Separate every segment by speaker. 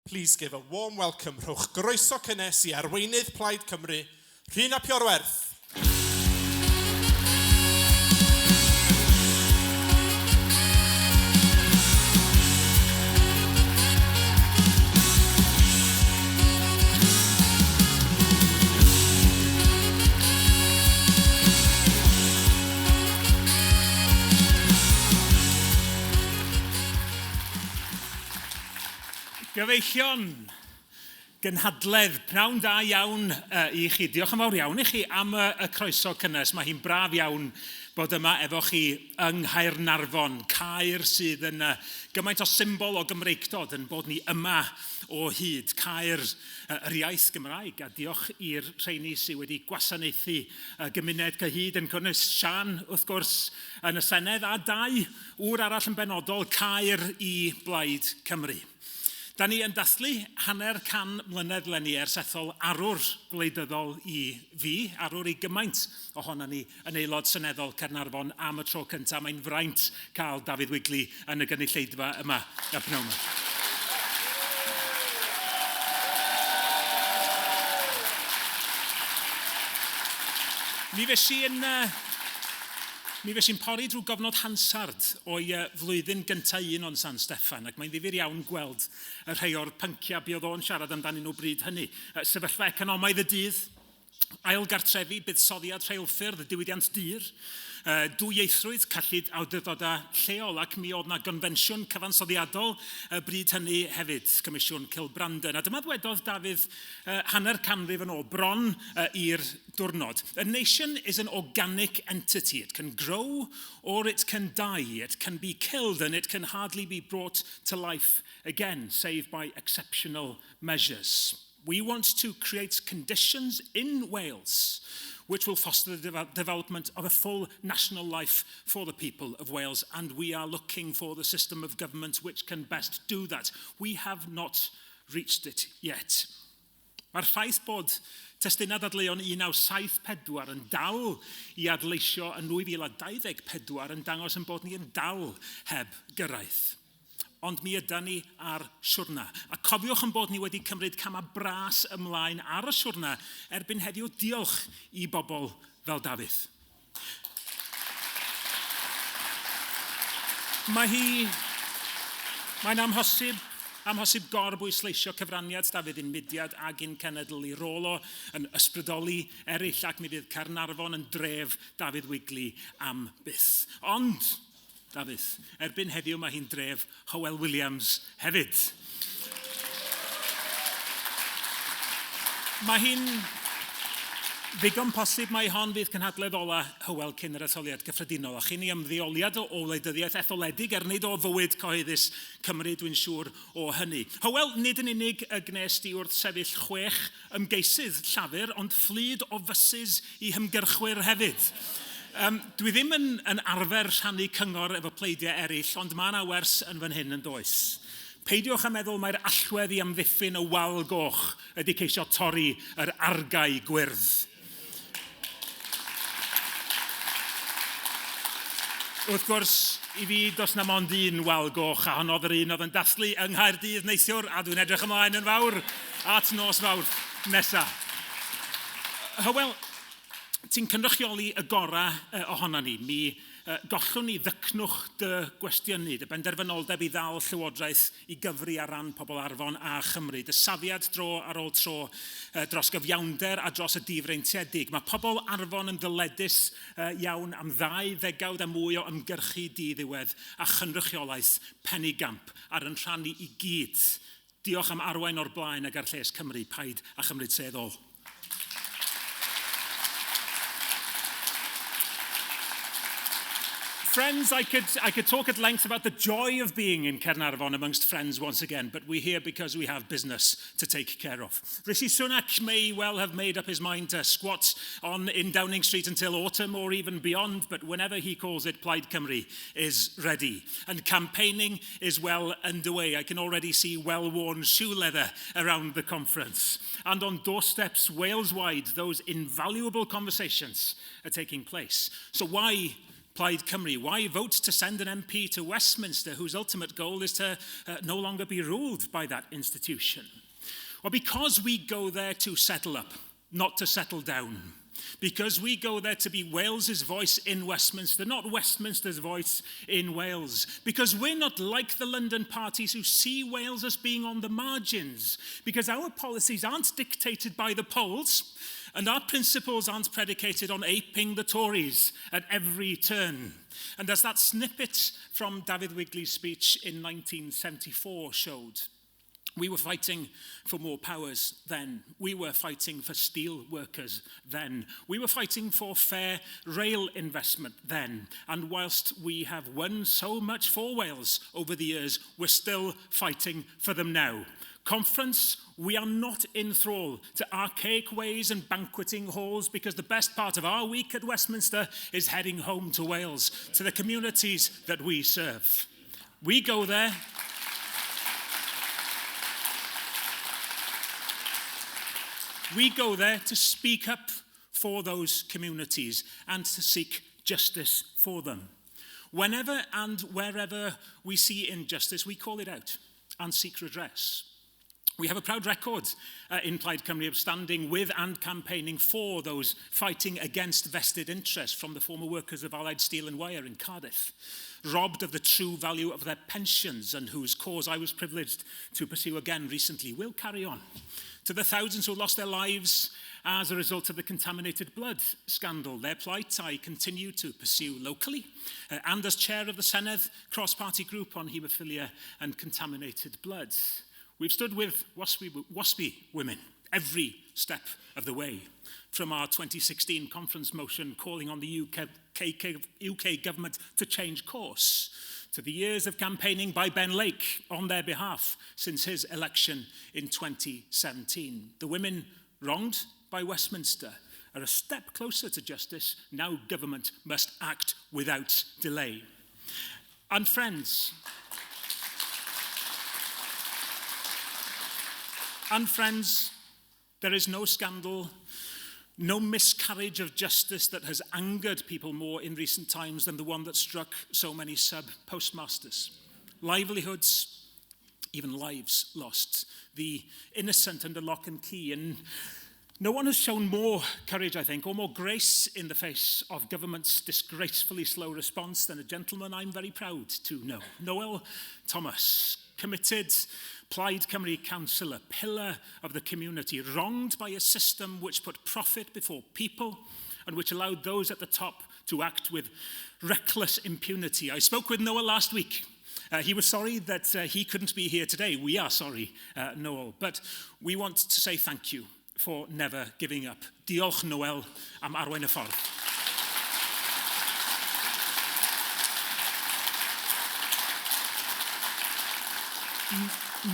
Speaker 1: Please give a warm welcome, rhowch groeso cynnes I arweinydd Plaid Cymru, Rhun ap Iorwerth.
Speaker 2: Gyfeillion, Nghynhadledd, pnawn da iawn I chi. Diolch yn fawr iawn I chi am y croeso cynnes. Mae hi'n braf iawn bod yma efo chi yng Nghaernarfon, Caer sydd yn gymaint o symbol o Gymreictod yn bod ni yma o hyd, Caer yr iaith Gymraeg. A diolch i'r rheini sydd wedi gwasanaethu gymuned cyhyd yn cynnwys Sian, wrth gwrs, yn y Senedd, a dau wr arall yn benodol, Caer I Plaid Cymru. Da ni yn dathlu hanner can mlynedd leni ers ethol arwr gwleidyddol I fi, arwr I gymaint ohono ni yn aelod seneddol Caernarfon am y tro cyntaf. Mae'n fraint cael Dafydd Wigley yn y gynulleidfa yma y pnawn yma. Mi fes i'n pori drwy gofnod hansard o'i flwyddyn gyntaf un o'n San Steffan, ac mae'n ddifur iawn gweld y rhai o'r pynciau buodd o'n siarad amdanyn nhw bryd hynny. Sefyllfa economaidd y dydd, ailgartrefi, buddsoddiad rheilffyrdd, y diwydiant dyr, dwyieithrwydd, cyllid awdurdodau lleol, ac mi oedd yna gonfensiwn cyfansoddiadol bryd hynny hefyd, Comisiwn Cilbranden. A dyma ddwedodd Dafydd hanner canrif yn ôl, bron i'r diwrnod. A nation is an organic entity. It can grow or it can die. It can be killed and it can hardly be brought to life again, save by exceptional measures. We want to create conditions in Wales which will foster the development of a full national life for the people of Wales, and we are looking for the system of government which can best do that. We have not reached it yet. Mae'r ffaith bod testuna dadleuon 1974 yn dal I adleisio yn 2024 yn dangos yn bod ni yn dal heb gyrraedd. Ond mi yda ni ar siwrna. A cofiwch yn bod ni wedi cymryd cama bras ymlaen ar y siwrna erbyn heddiw. Diolch I bobl fel Dafydd. Mae'n amhosib gorbwysleisio cyfraniad Dafydd yn mudiad ag yn cenedl I rôl o yn ysbrydoli eraill, ac mi fydd Caernarfon yn dref Dafydd Wigley am byth. Ond Dafydd, erbyn heddiw mae hi'n dref Hywel Williams hefyd. Mae hi'n ddigon posib mai hon fydd cynhadledd ola Hywel cyn yr etholiad cyffredinol, a chi'n Ei ymddeoliad o wleidyddiaeth etholedig nid o fywyd cyhoeddus Cymru, dwi'n siŵr o hynny. Hywel, nid yn unig y gnest I wrth sefyll 6 ymgeisydd Lafur, ond fflyd o fysys I hymgyrchwyr hefyd. Dwi ddim yn arfer rhannu cyngor efo pleidiau eraill, ond mae yna wers yn fan hyn yn does. Peidiwch a meddwl mae'r allwedd I amddiffyn y wal goch ydy ceisio torri yr argau gwyrdd. Wrth gwrs, I fi dos na mond un wal goch, a honnodd yr un oedd yn dathlu yng Nghaerdydd neithiwr, a dwi'n edrych ymlaen yn fawr at nos fawr nesaf. Hywel, ti'n cynrychioli y gorau ohono ni. Mi gollwn ni ddycnwch dy gwestiynu, dy benderfynoldeb I ddal llywodraeth I gyfri ar ran pobl Arfon a Chymru. Dy safiad dro ar ôl tro dros gyfiawnder a dros y difreintiedig. Mae pobl Arfon yn dyledus iawn am 2 ddegawd a mwy o ymgyrchu di-ddiwedd a chynrychiolaeth penigamp ar yn rhannu I gyd. Diolch am arwain o'r blaen ag ar lles Cymru, paid a chymryd sedd ôl. Friends, I could talk at length about the joy of being in Caernarfon amongst friends once again, but we're here because we have business to take care of. Rishi Sunak may well have made up his mind to squat in Downing Street until autumn or even beyond, but whenever he calls it, Plaid Cymru is ready. And campaigning is well underway. I can already see well-worn shoe leather around the conference. And on doorsteps Wales-wide, those invaluable conversations are taking place. So why Plaid Cymru? Why vote to send an MP to Westminster whose ultimate goal is to no longer be ruled by that institution? Well, because we go there to settle up, not to settle down. Because we go there to be Wales's voice in Westminster, not Westminster's voice in Wales. Because we're not like the London parties who see Wales as being on the margins. Because our policies aren't dictated by the polls, and our principles aren't predicated on aping the Tories at every turn. And as that snippet from David Wigley's speech in 1974 showed, we were fighting for more powers then. We were fighting for steel workers then. We were fighting for fair rail investment then. And whilst we have won so much for Wales over the years, we're still fighting for them now. Conference, we are not in thrall to archaic ways and banqueting halls, because the best part of our week at Westminster is heading home to Wales, to the communities that we serve. We go there. We go there to speak up for those communities and to seek justice for them. Whenever and wherever we see injustice, we call it out and seek redress. We have a proud record in Plaid Cymru of standing with and campaigning for those fighting against vested interests, from the former workers of Allied Steel and Wire in Cardiff, robbed of the true value of their pensions and whose cause I was privileged to pursue again recently, will carry on, to the thousands who lost their lives as a result of the contaminated blood scandal. Their plight I continue to pursue locally, and as chair of the Senedd cross-party group on haemophilia and contaminated blood. We've stood with WASPI women every step of the way, from our 2016 conference motion calling on the UK government to change course, to the years of campaigning by Ben Lake on their behalf since his election in 2017. The women wronged by Westminster are a step closer to justice. Now government must act without delay. And friends, there is no scandal, no miscarriage of justice that has angered people more in recent times than the one that struck so many sub-postmasters. Livelihoods, even lives lost. The innocent under lock and key. And no one has shown more courage, I think, or more grace in the face of government's disgracefully slow response than a gentleman I'm very proud to know. Noel Thomas, committed Plaid Cymru councillor, pillar of the community, wronged by a system which put profit before people and which allowed those at the top to act with reckless impunity. I spoke with Noel last week. He was sorry that he couldn't be here today. We are sorry, Noel, but we want to say thank you for never giving up. Diolch, Noel, am arwain y ffordd.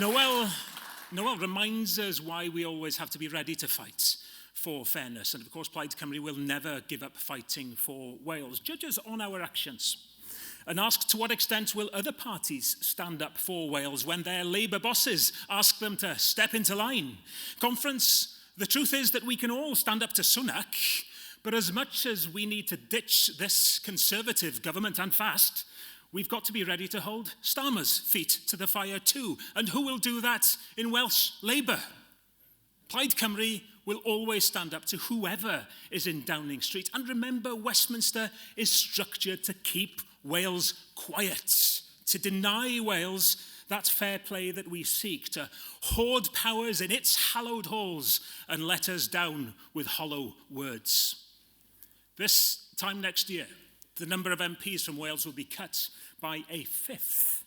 Speaker 2: Noel reminds us why we always have to be ready to fight for fairness. And of course, Plaid Cymru will never give up fighting for Wales. Judge us on our actions and ask to what extent will other parties stand up for Wales when their Labour bosses ask them to step into line. Conference, the truth is that we can all stand up to Sunak, but as much as we need to ditch this Conservative government and fast, we've got to be ready to hold Starmer's feet to the fire too. And who will do that in Welsh Labour? Plaid Cymru will always stand up to whoever is in Downing Street. And remember, Westminster is structured to keep Wales quiet, to deny Wales that fair play that we seek, to hoard powers in its hallowed halls and let us down with hollow words. This time next year, the number of MPs from Wales will be cut by a fifth.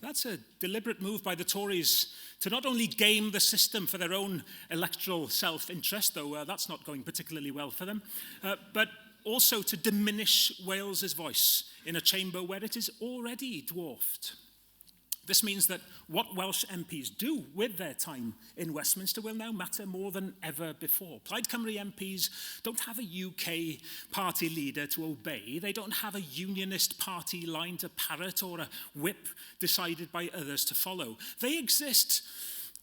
Speaker 2: That's a deliberate move by the Tories to not only game the system for their own electoral self-interest, though that's not going particularly well for them, but also to diminish Wales's voice in a chamber where it is already dwarfed. This means that what Welsh MPs do with their time in Westminster will now matter more than ever before. Plaid Cymru MPs don't have a UK party leader to obey. They don't have a unionist party line to parrot or a whip decided by others to follow. They exist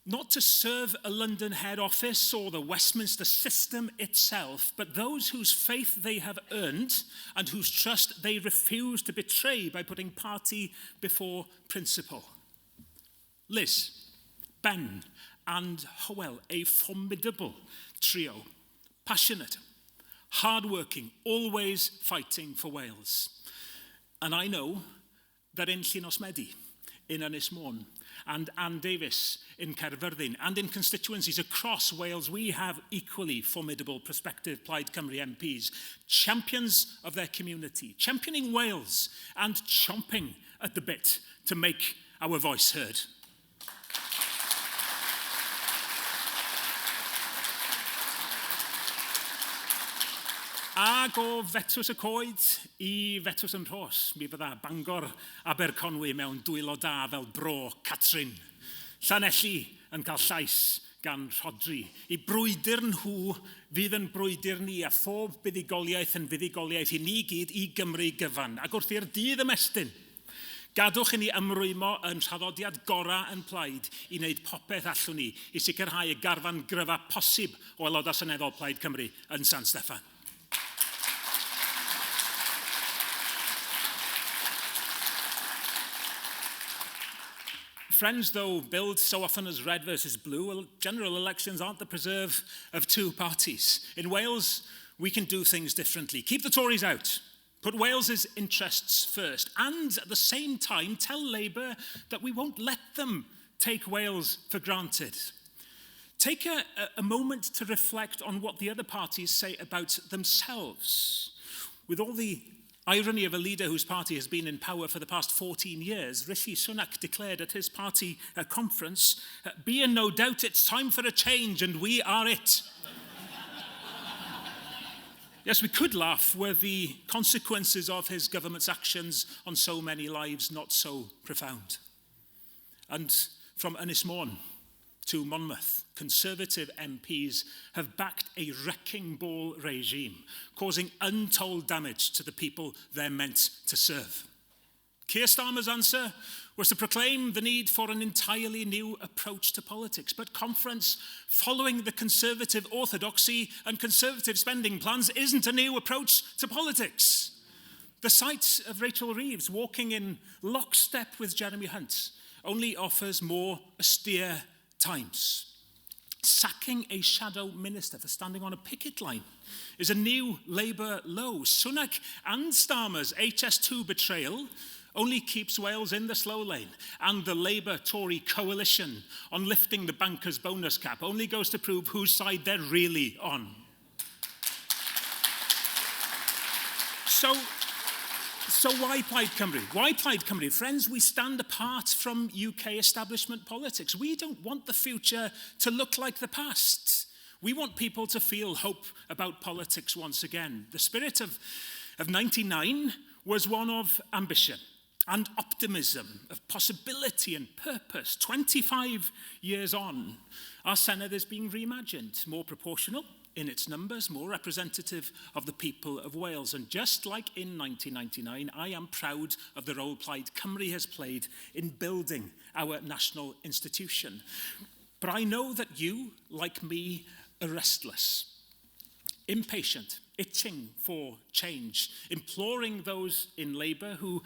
Speaker 2: not to serve a London head office or the Westminster system itself, but those whose faith they have earned and whose trust they refuse to betray by putting party before principle. Liz, Ben, and Howell, a formidable trio, passionate, hardworking, always fighting for Wales. And I know that in Llyn in Ynys Môn, and Ann Davies in Caerfyrddin, and in constituencies across Wales, we have equally formidable prospective Plaid Cymru MPs, champions of their community, championing Wales and chomping at the bit to make our voice heard. Ag o fetws y coed I fetws yn Rhos, mi fydda Bangor Aberconwy mewn dwylo da fel Bro Catrin. Llanelli yn cael llais gan Rhodri. I brwydr nhw fydd yn brwydr ni, a phob buddigoliaeth yn fuddigoliaeth I ni gyd I Gymru gyfan. Ac wrth i'r dydd ymestyn, gadwch I ni ymrwymo yn traddodiad gora yn Plaid I wneud popeth allwn ni I sicrhau y garfan gryfa posib o aelodau seneddol Plaid Cymru yn San Steffan. Friends, though billed so often as red versus blue, well, general elections aren't the preserve of two parties. In Wales, we can do things differently. Keep the Tories out. Put Wales's interests first. And at the same time, tell Labour that we won't let them take Wales for granted. Take a moment to reflect on what the other parties say about themselves. With all the irony of a leader whose party has been in power for the past 14 years, Rishi Sunak declared at his party conference, "Be in no doubt it's time for a change and we are it." Yes, we could laugh were the consequences of his government's actions on so many lives not so profound. And from Ynys Môn to Monmouth, Conservative MPs have backed a wrecking ball regime, causing untold damage to the people they're meant to serve. Keir Starmer's answer was to proclaim the need for an entirely new approach to politics, but conference following the Conservative orthodoxy and Conservative spending plans isn't a new approach to politics. The sight of Rachel Reeves walking in lockstep with Jeremy Hunt only offers more austere times. Sacking a shadow minister for standing on a picket line is a new Labour low. Sunak and Starmer's HS2 betrayal only keeps Wales in the slow lane, and the Labour-Tory coalition on lifting the bankers' bonus cap only goes to prove whose side they're really on. So why Plaid Cymru? Why Plaid Cymru? Friends, we stand apart from UK establishment politics. We don't want the future to look like the past. We want people to feel hope about politics once again. The spirit of 99 was one of ambition and optimism, of possibility and purpose. 25 years on, our Senedd is being reimagined, more proportional in its numbers, more representative of the people of Wales. And just like in 1999, I am proud of the role Plaid Cymru has played in building our national institution. But I know that you, like me, are restless, impatient, itching for change, imploring those in Labour who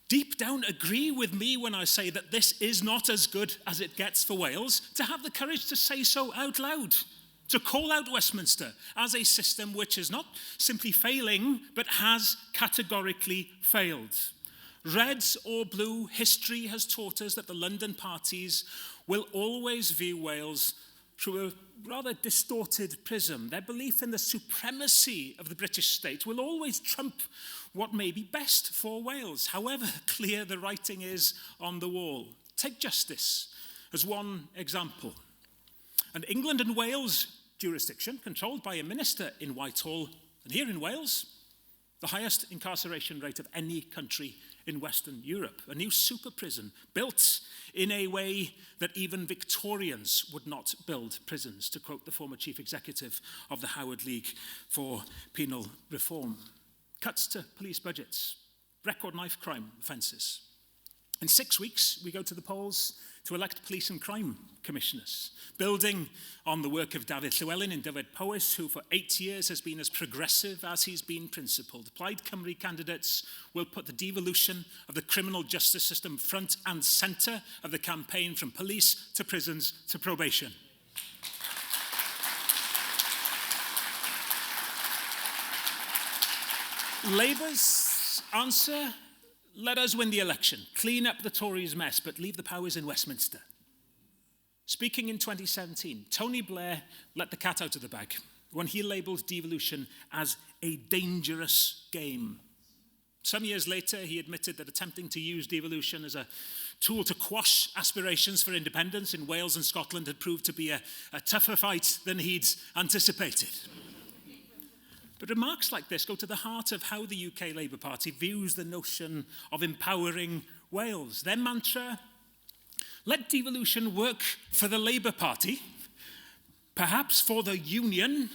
Speaker 2: deep down agree with me when I say that this is not as good as it gets for Wales, to have the courage to say so out loud, to call out Westminster as a system which is not simply failing, but has categorically failed. Red or blue, history has taught us that the London parties will always view Wales through a rather distorted prism. Their belief in the supremacy of the British state will always trump what may be best for Wales, however clear the writing is on the wall. Take justice as one example. And England and Wales jurisdiction, controlled by a minister in Whitehall, and here in Wales, the highest incarceration rate of any country in Western Europe. A new super prison built in a way that even Victorians would not build prisons, to quote the former chief executive of the Howard League for Penal Reform. Cuts to police budgets, record knife crime offences. In 6 weeks, we go to the polls to elect police and crime commissioners, building on the work of Dafydd Llywelyn in Dyfed Powys, who for 8 years has been as progressive as he's been principled. Plaid Cymru candidates will put the devolution of the criminal justice system front and centre of the campaign, from police to prisons to probation. Labour's answer: let us win the election, clean up the Tories' mess, but leave the powers in Westminster. Speaking in 2017, Tony Blair let the cat out of the bag when he labelled devolution as a dangerous game. Some years later, he admitted that attempting to use devolution as a tool to quash aspirations for independence in Wales and Scotland had proved to be a tougher fight than he'd anticipated. But remarks like this go to the heart of how the UK Labour Party views the notion of empowering Wales. Their mantra: let devolution work for the Labour Party, perhaps for the Union,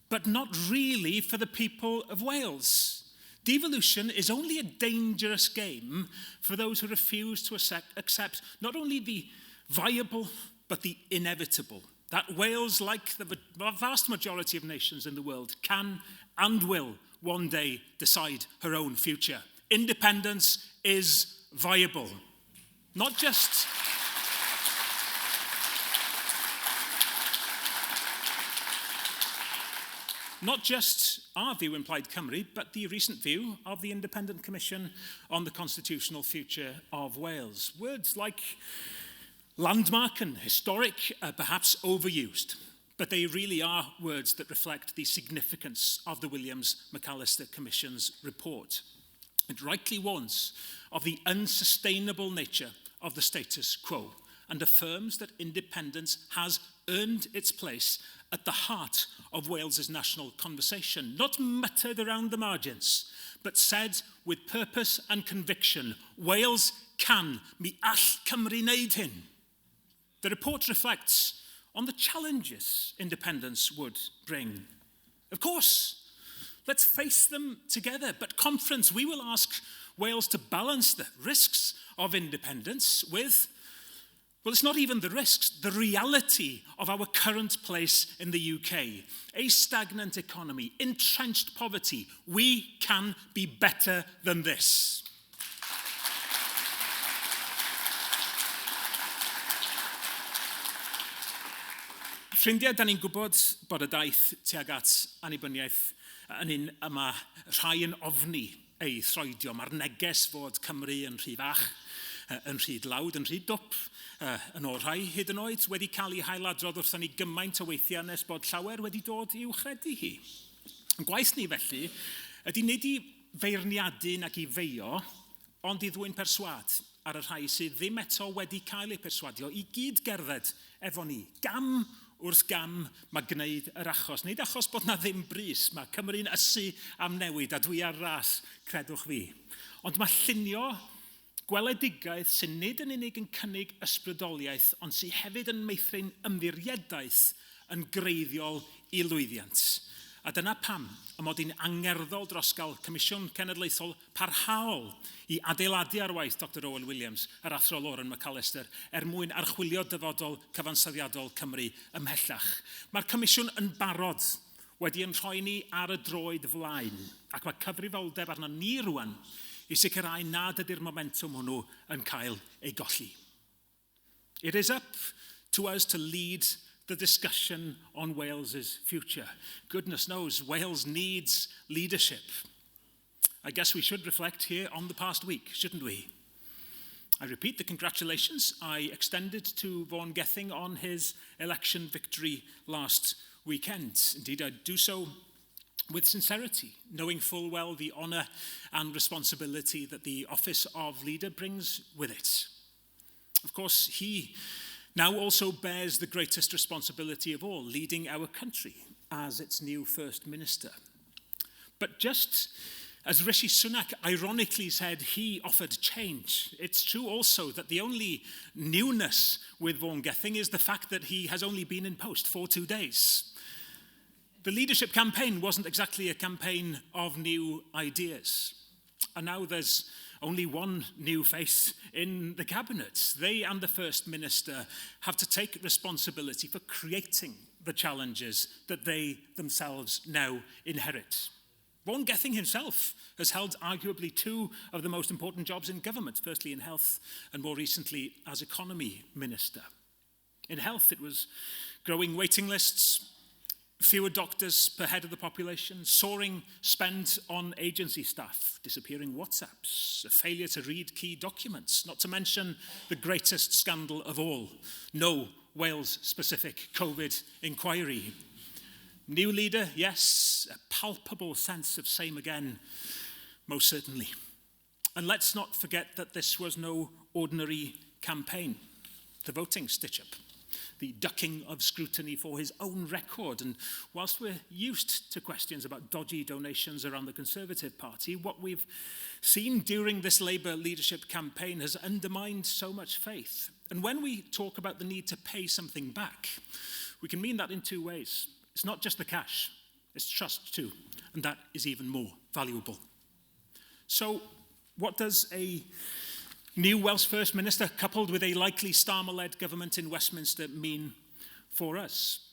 Speaker 2: but not really for the people of Wales. Devolution is only a dangerous game for those who refuse to accept not only the viable, but the inevitable. That Wales, like the vast majority of nations in the world, can and will one day decide her own future. Independence is viable. Not just our view in Plaid Cymru, but the recent view of the Independent Commission on the Constitutional Future of Wales. Words like landmark and historic are perhaps overused, but they really are words that reflect the significance of the Williams-McAllister Commission's report. It rightly warns of the unsustainable nature of the status quo and affirms that independence has earned its place at the heart of Wales's national conversation, not muttered around the margins, but said with purpose and conviction: Wales can, mi all Cymru wneud hyn. The report reflects on the challenges independence would bring. Of course, let's face them together, but conference, we will ask Wales to balance the risks of independence with, well, it's not even the risks, the reality of our current place in the UK. A stagnant economy, entrenched poverty. We can be better than this. Ffrindiau, da ni'n gwybod bod y daith tuag at annibyniaeth yn un yma rhai yn ofni ei throidio. Mae'r neges fod Cymru yn rhy fach, yn rhy dlawd, yn rhy dwp, yn o rhai hyd yn oed wedi cael ei hailadrodd wrthyn ni gymaint o weithiau nes bod llawer wedi dod i'w chredu hi. Yn gwaith ni felly ydy nid i feirniadu nag i feio, ond i ddwyn perswad ar y rhai sydd ddim eto wedi cael eu perswadio i gyd gerdded efo ni. Gam wrth gam mae gwneud yr achos. Nid achos bod na ddim bris, mae Cymru'n ysu am newid, a dwi ar ras, credwch fi. Ond mae llunio gweledigaeth sy'n nid yn unig yn cynnig ysbrydoliaeth, ond sy'n hefyd yn meithrin ymddirieddaeth yn greiddiol i lwyddiant. A dyna pam y mod i'n angerddol dros gael Comisiwn Cenedlaethol parhaol i adeiladu ar waith Dr Owen Williams, yr athro Lauren McAllister, mwyn archwilio dyfodol cyfansoddiadol Cymru ymhellach. Mae'r Comisiwn yn barod wedi yn rhoi ni ar y droed flaen, ac mae cyfrifoldeb arno ni rwan i sicrhau nad ydy'r momentum hwnnw yn cael ei golli. It is up to us to lead the discussion on Wales's future. Goodness knows, Wales needs leadership. I guess we should reflect here on the past week, shouldn't we? I repeat the congratulations I extended to Vaughan Gething on his election victory last weekend. Indeed, I do so with sincerity, knowing full well the honour and responsibility that the office of leader brings with it. Of course, he now also bears the greatest responsibility of all, leading our country as its new First Minister. But just as Rishi Sunak ironically said he offered change, it's true also that the only newness with Vaughan Gething is the fact that he has only been in post for 2 days. The leadership campaign wasn't exactly a campaign of new ideas. And now there's only one new face in the cabinet. They and the First Minister have to take responsibility for creating the challenges that they themselves now inherit. Vaughan Gething himself has held arguably two of the most important jobs in government, firstly in health and more recently as economy minister. In health, it was growing waiting lists, fewer doctors per head of the population, soaring spend on agency staff, disappearing WhatsApps, a failure to read key documents, not to mention the greatest scandal of all, no Wales-specific COVID inquiry. New leader, yes, a palpable sense of same again, most certainly. And let's not forget that this was no ordinary campaign. The voting stitch-up, the ducking of scrutiny for his own record. And whilst we're used to questions about dodgy donations around the Conservative Party, what we've seen during this Labour leadership campaign has undermined so much faith. And when we talk about the need to pay something back, we can mean that in two ways. It's not just the cash, it's trust too, and that is even more valuable. So, what does a new Welsh First Minister coupled with a likely Starmer-led government in Westminster mean for us?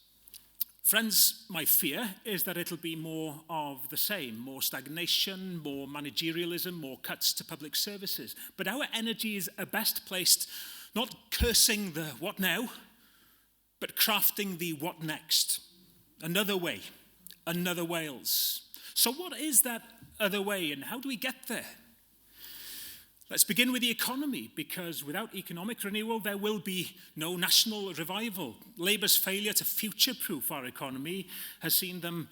Speaker 2: Friends, my fear is that it'll be more of the same, more stagnation, more managerialism, more cuts to public services. But our energies are best placed not cursing the what now, but crafting the what next. Another way, another Wales. So what is that other way and how do we get there? Let's begin with the economy, because without economic renewal, there will be no national revival. Labour's failure to future-proof our economy has seen them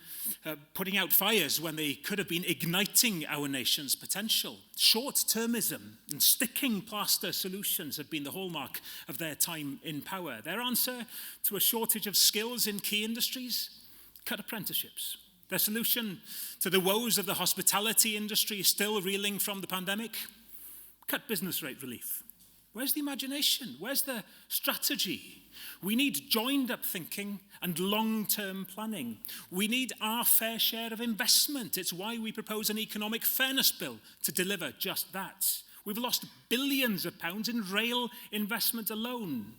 Speaker 2: putting out fires when they could have been igniting our nation's potential. Short-termism and sticking plaster solutions have been the hallmark of their time in power. Their answer to a shortage of skills in key industries? Cut apprenticeships. Their solution to the woes of the hospitality industry still reeling from the pandemic? Cut business rate relief. Where's the imagination? Where's the strategy? We need joined-up thinking and long-term planning. We need our fair share of investment. It's why we propose an economic fairness bill to deliver just that. We've lost billions of pounds in rail investment alone.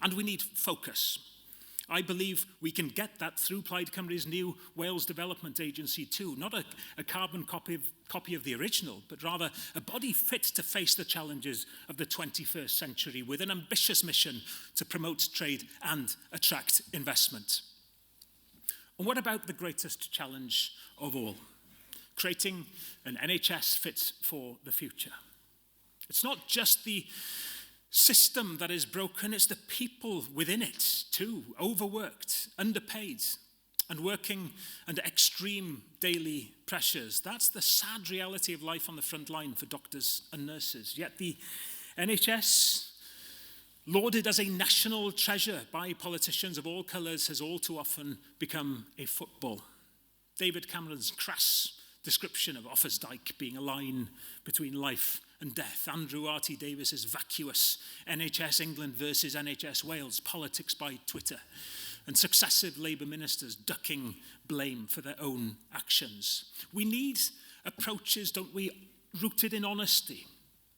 Speaker 2: And we need focus. I believe we can get that through Plaid Cymru's new Wales Development Agency too. Not a carbon copy of the original, but rather a body fit to face the challenges of the 21st century with an ambitious mission to promote trade and attract investment. And what about the greatest challenge of all? Creating an NHS fit for the future. It's not just the system that is broken, it's the people within it too, overworked, underpaid, and working under extreme daily pressures. That's the sad reality of life on the front line for doctors and nurses. Yet the NHS, lauded as a national treasure by politicians of all colours, has all too often become a football. David Cameron's crass description of Offa's-Dyke being a line between life and death. Andrew R.T. Davis's vacuous NHS England versus NHS Wales politics by Twitter, and successive Labour ministers ducking blame for their own actions. We need approaches, don't we, rooted in honesty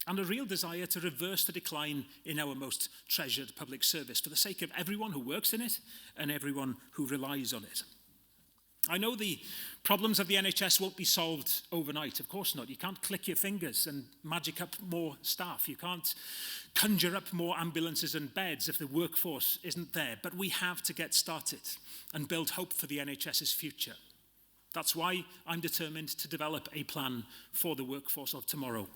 Speaker 2: and a real desire to reverse the decline in our most treasured public service for the sake of everyone who works in it and everyone who relies on it. I know the problems of the NHS won't be solved overnight. Of course not. You can't click your fingers and magic up more staff. You can't conjure up more ambulances and beds if the workforce isn't there. But we have to get started and build hope for the NHS's future. That's why I'm determined to develop a plan for the workforce of tomorrow.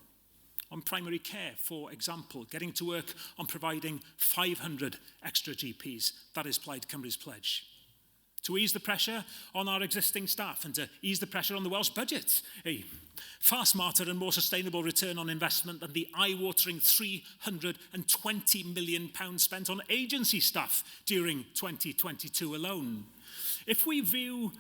Speaker 2: On primary care, for example, getting to work on providing 500 extra GPs. That is Plaid Cymru's pledge. To ease the pressure on our existing staff and to ease the pressure on the Welsh budget. A far smarter and more sustainable return on investment than the eye-watering £320 million spent on agency staff during 2022 alone. If we view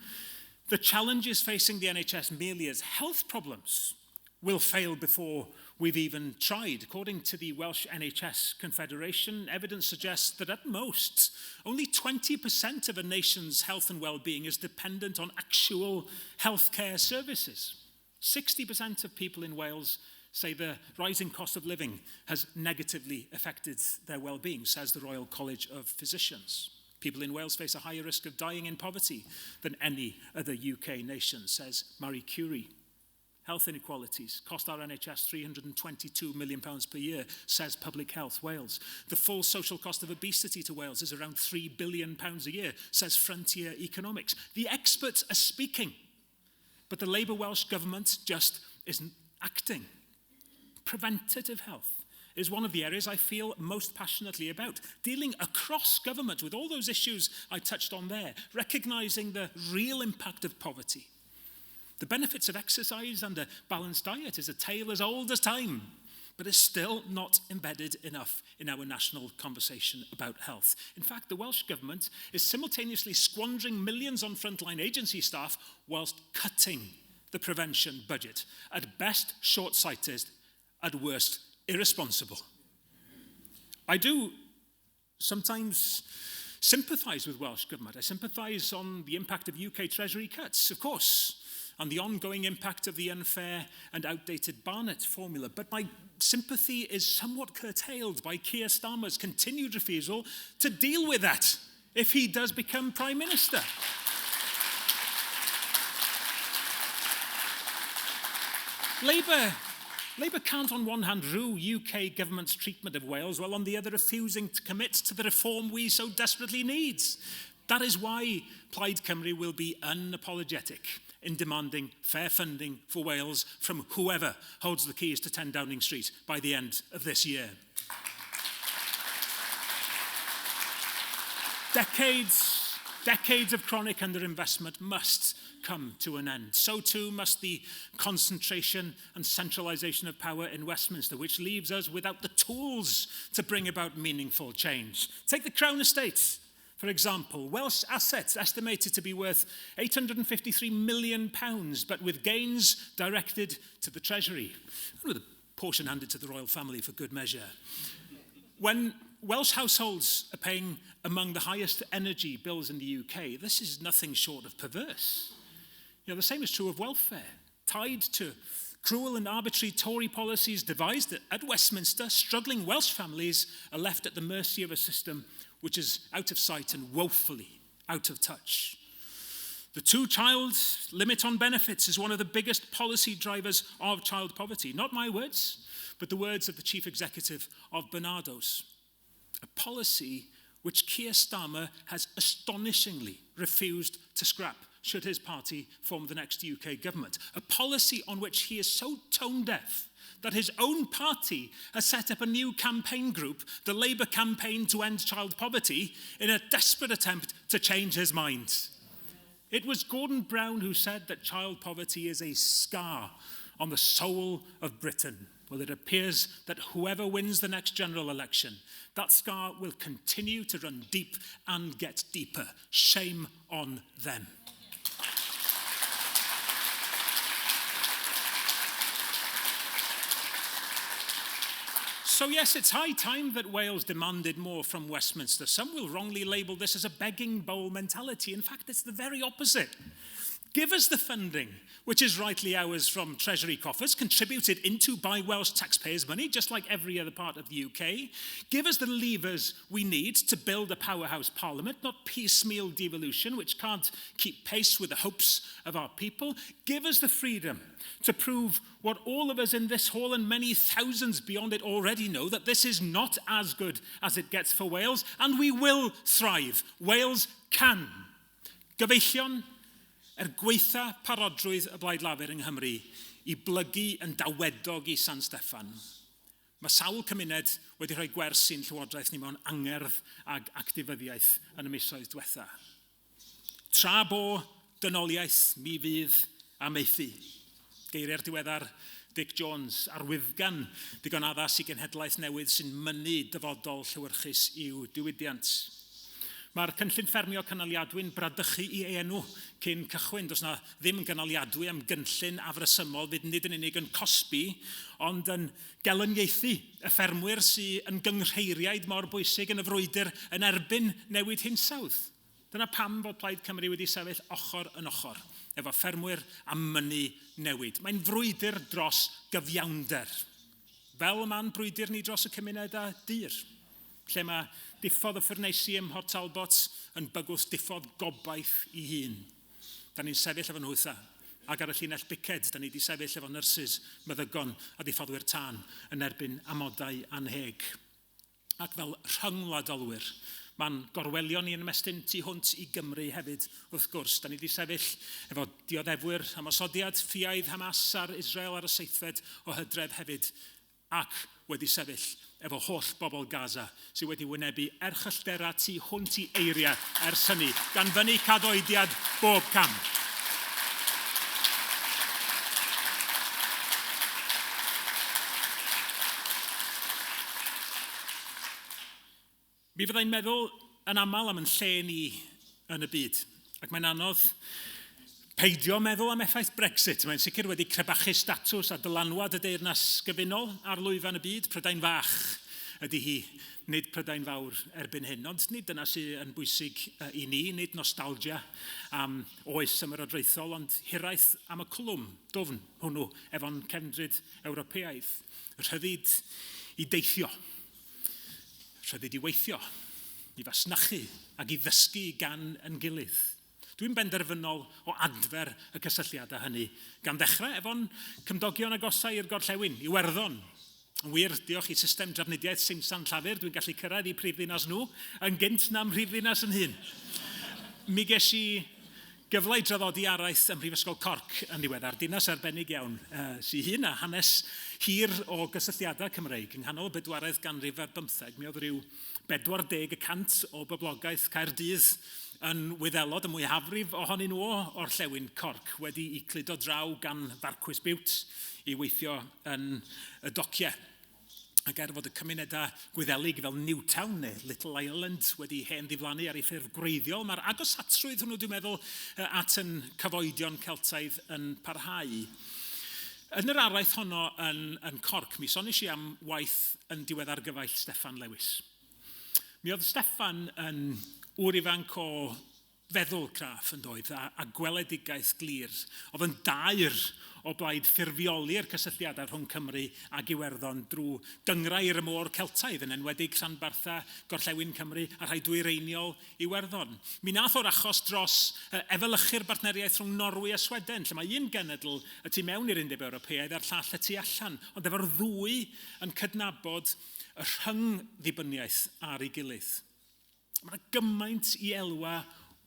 Speaker 2: the challenges facing the NHS merely as health problems, we'll fail before we've even tried. According to the Welsh NHS Confederation, evidence suggests that at most, only 20% of a nation's health and well-being is dependent on actual healthcare services. 60% of people in Wales say the rising cost of living has negatively affected their well-being, says the Royal College of Physicians. People in Wales face a higher risk of dying in poverty than any other UK nation, says Marie Curie. Health inequalities cost our NHS £322 million per year, says Public Health Wales. The full social cost of obesity to Wales is around £3 billion a year, says Frontier Economics. The experts are speaking, but the Labour Welsh Government just isn't acting. Preventative health is one of the areas I feel most passionately about, dealing across government with all those issues I touched on there, recognising the real impact of poverty. The benefits of exercise and a balanced diet is a tale as old as time, but is still not embedded enough in our national conversation about health. In fact, the Welsh Government is simultaneously squandering millions on frontline agency staff whilst cutting the prevention budget. At best, short-sighted, at worst, irresponsible. I do sometimes sympathise with Welsh Government. I sympathise on the impact of UK Treasury cuts, of course, and the ongoing impact of the unfair and outdated Barnett formula. But my sympathy is somewhat curtailed by Keir Starmer's continued refusal to deal with that if he does become Prime Minister. Labour can't on one hand rue UK government's treatment of Wales, while on the other refusing to commit to the reform we so desperately need. That is why Plaid Cymru will be unapologetic in demanding fair funding for Wales from whoever holds the keys to 10 Downing Street by the end of this year. Decades of chronic underinvestment must come to an end. So too must the concentration and centralisation of power in Westminster, which leaves us without the tools to bring about meaningful change. Take the Crown Estate, for example. Welsh assets estimated to be worth £853 million, but with gains directed to the Treasury, and with a portion handed to the royal family for good measure. When Welsh households are paying among the highest energy bills in the UK, this is nothing short of perverse. The same is true of welfare, tied to cruel and arbitrary Tory policies devised at Westminster. Struggling Welsh families are left at the mercy of a system which is out of sight and woefully out of touch. The two-child limit on benefits is one of the biggest policy drivers of child poverty. Not my words, but the words of the chief executive of Barnardo's. A policy which Keir Starmer has astonishingly refused to scrap should his party form the next UK government. A policy on which he is so tone-deaf that his own party has set up a new campaign group, the Labour Campaign to End Child Poverty, in a desperate attempt to change his mind. It was Gordon Brown who said that child poverty is a scar on the soul of Britain. Well, it appears that whoever wins the next general election, that scar will continue to run deep and get deeper. Shame on them. So yes, it's high time that Wales demanded more from Westminster. Some will wrongly label this as a begging bowl mentality. In fact, it's the very opposite. Give us the funding, which is rightly ours from Treasury coffers, contributed into by Welsh taxpayers' money, just like every other part of the UK. Give us the levers we need to build a powerhouse parliament, not piecemeal devolution, which can't keep pace with the hopes of our people. Give us the freedom to prove what all of us in this hall and many thousands beyond it already know, that this is not as good as it gets for Wales, and we will thrive. Wales can. Gyfeillion, gweitha parodrwydd y Blaid Lafur yng Nghymru I blygu yn dawedog I San Steffan. Mae sawl cymuned wedi rhoi gwersi'n llywodraeth ni mewn angerdd ag actifyddiaeth yn y misoedd diwetha. Tra bo dynoliaeth mi fydd a meithu. Geiriau'r diweddar Dick Jones, arwyddgan digon addas I genhedlaeth newydd sy'n mynnu dyfodol llywyrchus i'w diwydiant. Mae'r cynllun ffermio canaliadwy'n bradychu I ei enw cyn cychwyn. Does na ddim ganaliadwy am gynllun afresymol fydd nid yn unig yn cosbi, ond yn gelyniaethu y ffermwyr sy'n yn gynghreiriaid mor bwysig yn y frwydr yn erbyn newid hinsawdd. Dyna pam fod Plaid Cymru wedi sefyll ochr yn ochr efo ffermwyr a mynnu newid. Mae'n frwydr dros gyfiawnder. Fel y man brwydr ni dros y cymunedau dyr, lle mae diffodd y ffyrneisi ym Mhort Talbot yn bygwth diffodd gobaith I hun. Da ni'n sefyll efo nhwtha, ac ar y llinell biced, da ni wedi sefyll efo nyrsys, meddygon a diffoddwyr tân yn erbyn amodau anheg. Ac fel rhyngwladolwyr, mae'n gorwelion ni yn ymestyn tu hwnt I Gymru hefyd wrth gwrs. Da ni wedi sefyll efo dioddefwyr ymosodiad, ffiaidd Hamas ar Israel ar y seithfed o Hydref hefyd, ac wedi sefyll efo holl bobl Gaza sydd wedi wynebu erchylltera tu hwnt I eiriau ers hynny, gan fyny cadoediad bob cam. Mi fyddai'n meddwl yn aml am yn lle ni yn y byd. Ac mae'n anodd peidio meddwl am effaith Brexit. Mae'n sicr wedi crebachu statws a dylanwad y deyrnas gyfunol ar lwyfan y byd. Prydain fach ydy hi, nid Prydain fawr erbyn hyn. Ond nid dyna sydd yn bwysig I ni, nid nostalgia am oes ymerodraethol, ond hiraeth am y clwm, dwfn hwnnw efo'n cefndryd Ewropeaidd. Y rhyddid I deithio. Rhyddid I weithio, I fasnachu ac I ddysgu gan yn gilydd. Dwi'n benderfynol o adfer y cysylltiadau hynny, gan ddechrau efo'n cymdogion agosau i'r gorllewin, Iwerddon. Yn wir, diolch I system drafnidiaeth Simsan Lafur, dwi'n gallu cyrraedd I prifddinas nhw yn gynt na'n prifddinas yn hun. Mi ges I gyfle I draddodi Araith ym Mhrifysgol Corc yn ddiweddar, dinas arbennig iawn sy'n hun a hanes hir o gysylltiadau Cymreig yng nghanol bedwaredd ganrif ar 15. Mi oedd rhyw 40% o boblogaeth Caerdydd yn Wyddelod y mwyafrif ohonyn nhw o'r llewn Corc wedi I cludo draw gan farcwys biwt I weithio yn y dociau. Ac er fod y cymunedau gwyddelig fel Newtown neu Little Ireland wedi hen ddiflannu ar ei ffurf gwreiddiol, mae'r agosatrwydd hwnnw dwi'n meddwl at yn cyfoedion Celtaidd yn parhau. Yn yr araith honno yn Corc, mi sonis I am waith yn diweddar gyfaill Steffan Lewis. Mi oedd Steffan yn wr ifanc o feddwl craff yn doedd a gweledigaeth glir. Oedd yn dair o blaid ffurfioli'r cysylltiadau rhwng Cymru ac Iwerddon drwy dyngrau i'r môr Celtaidd yn enwedig Llanbartha, Gorllewin Cymru a rhai dwyreiniol Iwerddon. Mi nath o'r achos dros efelychu'r partneriaeth rhwng Norwy a Sweden, lle mae un genedl y tu mewn i'r Undeb Ewropeaidd a'r llall y tu allan, ond efo'r ddwy yn cydnabod y rhyngddibyniaeth ar ei gilydd. Mae gymaint I elwa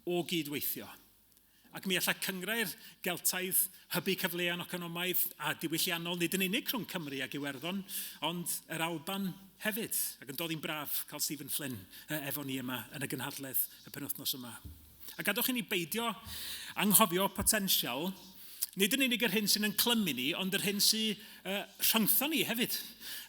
Speaker 2: o gydweithio. Ac mi alla cyngrau'r Geltaidd hybu cyfleon economaidd a diwylliannol nid yn unig rhwng Cymru ac Iwerddon, ond yr Alban hefyd. Ac yn dod i'n braf cael Stephen Flynn efo ni yma yn y gynhadledd y penwythnos yma. A gadwch I ni beidio anghofio potensial, nid yn unig yr hyn sy'n yn clymu ni, ond yr hyn sy'n rhyngtho ni hefyd.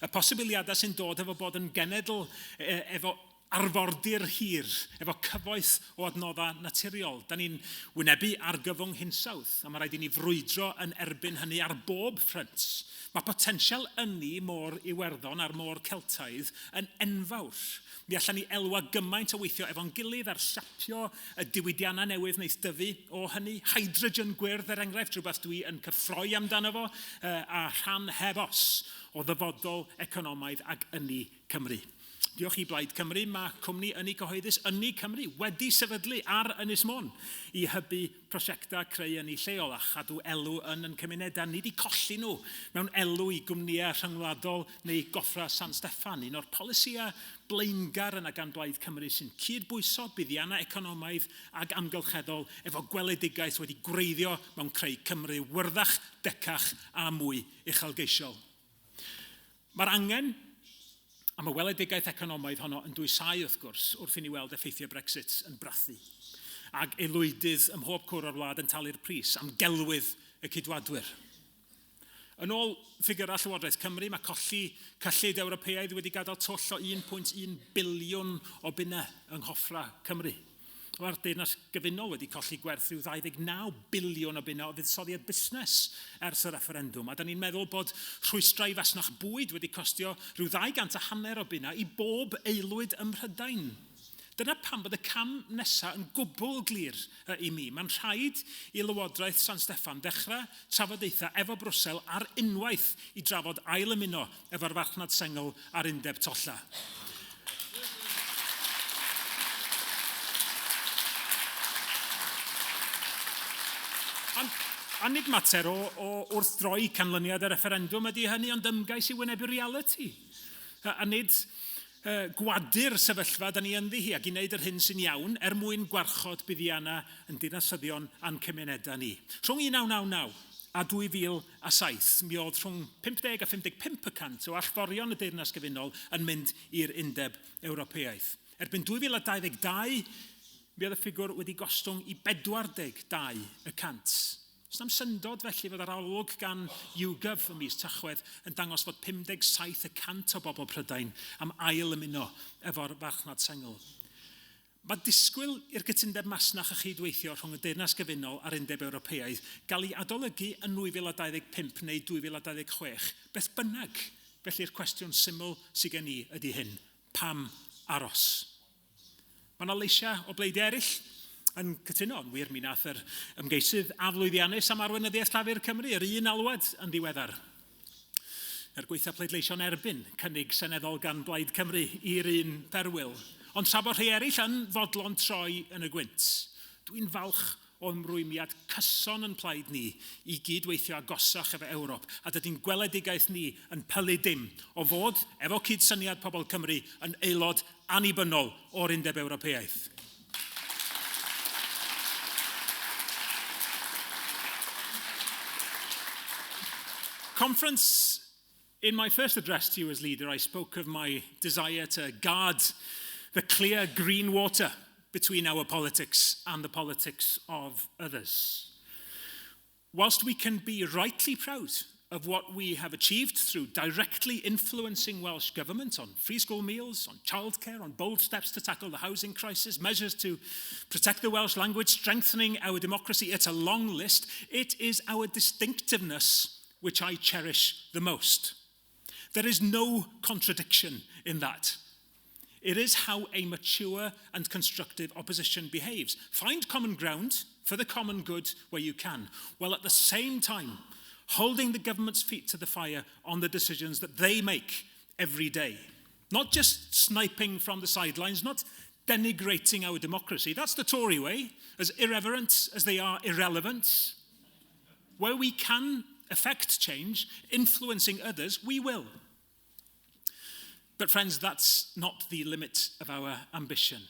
Speaker 2: Y posibiliadau sy'n dod efo bod yn genedl efo arfordir hir, efo cyfoeth o adnoddau naturiol. Da ni'n wynebu argyfwng hinsawdd, a mae rhaid I ni frwydro yn erbyn hynny ar bob ffrynt. Mae potensial ynni môr Iwerddon a'r môr Celtaidd yn enfawr. Mi allan ni elwa gymaint o weithio efo'n gilydd ar siapio y diwydiannau newydd wneith dyfu o hynny. Hydrogen gwyrdd er enghraifft, rhywbeth dwi yn cyffroi amdano fo, a rhan hebos o ddyfodol economaidd ac ynni Cymru. Diolch I Plaid Cymru, mae cwmni ynni cyhoeddus ynni Cymru wedi sefydlu ar Ynys Môn I hybu prosiectau creu ynni lleol a chadw elw yn cymunedau. Nid I colli nhw mewn elw I gwmnïau rhyngwladol neu goffra San Steffan. Un o'r polisiau blaengar yna gan Plaid Cymru sy'n cydbwyso buddiannau economaidd ac amgylcheddol efo gweledigaeth wedi gwreiddio mewn creu Cymru wyrddach, decach a mwy uchelgeisiol. Mae'r angen am y weledigaeth economaidd honno yn dwysau wrth gwrs wrth I ni weld effeithiau Brexit yn brathu. Ac aelwydydd ym mhob cwr o'r wlad yn talu'r pris am gelwydd y cydwadwyr. Yn ôl ffigurau Llywodraeth Cymru, mae colli cyllid Ewropeaidd wedi gadael twll o 1.1 biliwn o bunnau yng Nghoffra Cymru. Mae'r deyrnas gyfunol wedi colli gwerth rhyw 29 biliwn o bunnau o fuddsoddiad busnes ers y referendwm. A da ni'n meddwl bod rhwystrau fasnach bwyd wedi costio rhyw 250 o bunnau I bob aelwyd ym Mhrydain. Dyna pam bod y cam nesaf yn gwbl glir i mi. Mae'n rhaid i Lywodraeth San Steffan dechrau trafodaethau efo Brwsel ar unwaith i drafod ail ymuno efo'r farchnad sengl a'r undeb tolla. A nid mater o wrthdroi canlyniad y referendwm ydy hynny, ond ymgais i wynebu reality. A nid gwadu'r sefyllfa da ni ynddi hi ac i wneud yr hyn sy'n iawn mwyn gwarchod buddiannau yn dinasyddion a'n cymunedau ni. Rhwng 1999 a 2007, mi oedd rhwng 50 a 55% o allforion y Deyrnas Gyfunol yn mynd i'r undeb Ewropeaidd. Erbyn 2022, mi oedd y ffigwr wedi gostwng i 42%. Ysnam syndod felly fod yr arolwg gan YouGov ym mis Tachwedd yn dangos fod 57% o bobl Prydain am ail ymuno efo'r farchnad sengl. Mae disgwyl i'r gytundeb masnach a chydweithio rhwng y Deyrnas Gyfunol a'r undeb Ewropeaidd gael ei adolygu yn 2025 neu 2026. Beth bynnag, felly'r cwestiwn syml sydd gen i ydy hyn. Pam aros? Mae yna leisiau o bleid eraill yn cytuno, yn wir mi nath yr ymgeisydd aflwyddiannus am arweinyddiaeth Lafur Cymru, yr un alwad yn ddiweddar. Gweithio pleidleisio'n erbyn cynnig seneddol gan Plaid Cymru i'r un perwyl. Ond tra bod rhai eraill yn fodlon troi yn y gwynt, dwi'n falch o ymrwymiad cyson yn plaid ni i gydweithio agosach efo Ewrop, a dydy'n gweledigaeth ni yn pylu dim o fod, efo cydsyniad pobl Cymru, yn aelod annibynnol o'r undeb Ewropeaidd. Conference, in my first address to you as leader, I spoke of my desire to guard the clear green water between our politics and the politics of others. Whilst we can be rightly proud of what we have achieved through directly influencing Welsh government on free school meals, on childcare, on bold steps to tackle the housing crisis, measures to protect the Welsh language, strengthening our democracy, it's a long list. It is our distinctiveness which I cherish the most. There is no contradiction in that. It is how a mature and constructive opposition behaves. Find common ground for the common good where you can, while at the same time holding the government's feet to the fire on the decisions that they make every day. Not just sniping from the sidelines, not denigrating our democracy. That's the Tory way, as irreverent as they are irrelevant. Where we can affect change, influencing others, we will. But friends, that's not the limit of our ambition.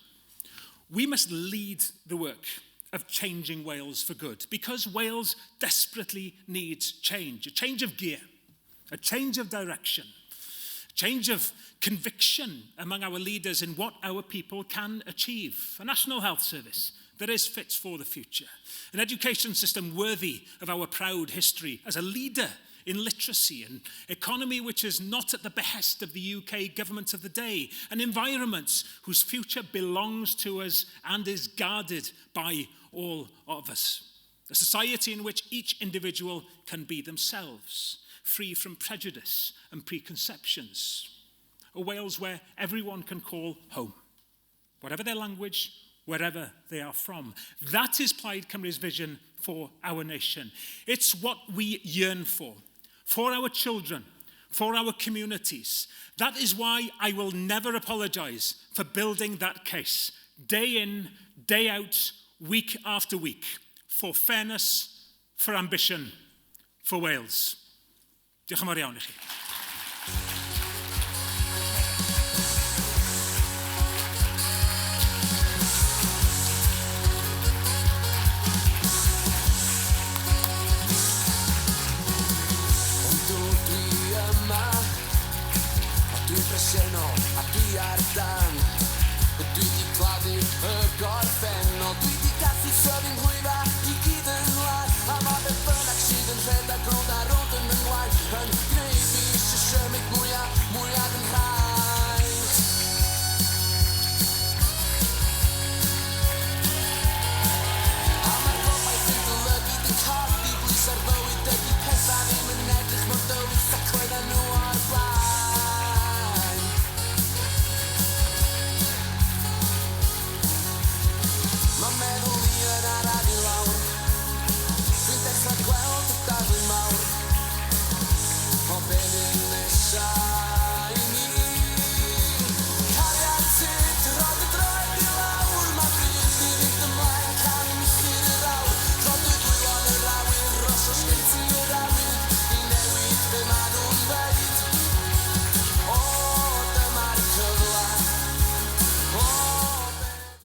Speaker 2: We must lead the work of changing Wales for good, because Wales desperately needs change. A change of gear, a change of direction, a change of conviction among our leaders in what our people can achieve. A national health service that is fit for the future. An education system worthy of our proud history as a leader in literacy, an economy which is not at the behest of the UK government of the day, an environment whose future belongs to us and is guarded by all of us. A society in which each individual can be themselves, free from prejudice and preconceptions. A Wales where everyone can call home, whatever their language, wherever they are from. That is Plaid Cymru's vision for our nation. It's what we yearn for our children, for our communities. That is why I will never apologise for building that case, day in, day out, week after week, for fairness, for ambition, for Wales. Diolch yn fawr iawn i chi.
Speaker 3: A dwi ar dan, dwi di claddu y gorffennol, dwi di gallu soddi'n hwyfa I gyd yn lan, a ma beth bynnag sydd yn rhedeg rownd a rownd yn ymlaen, yn gwneud fi eisiau blwyddyn nesa.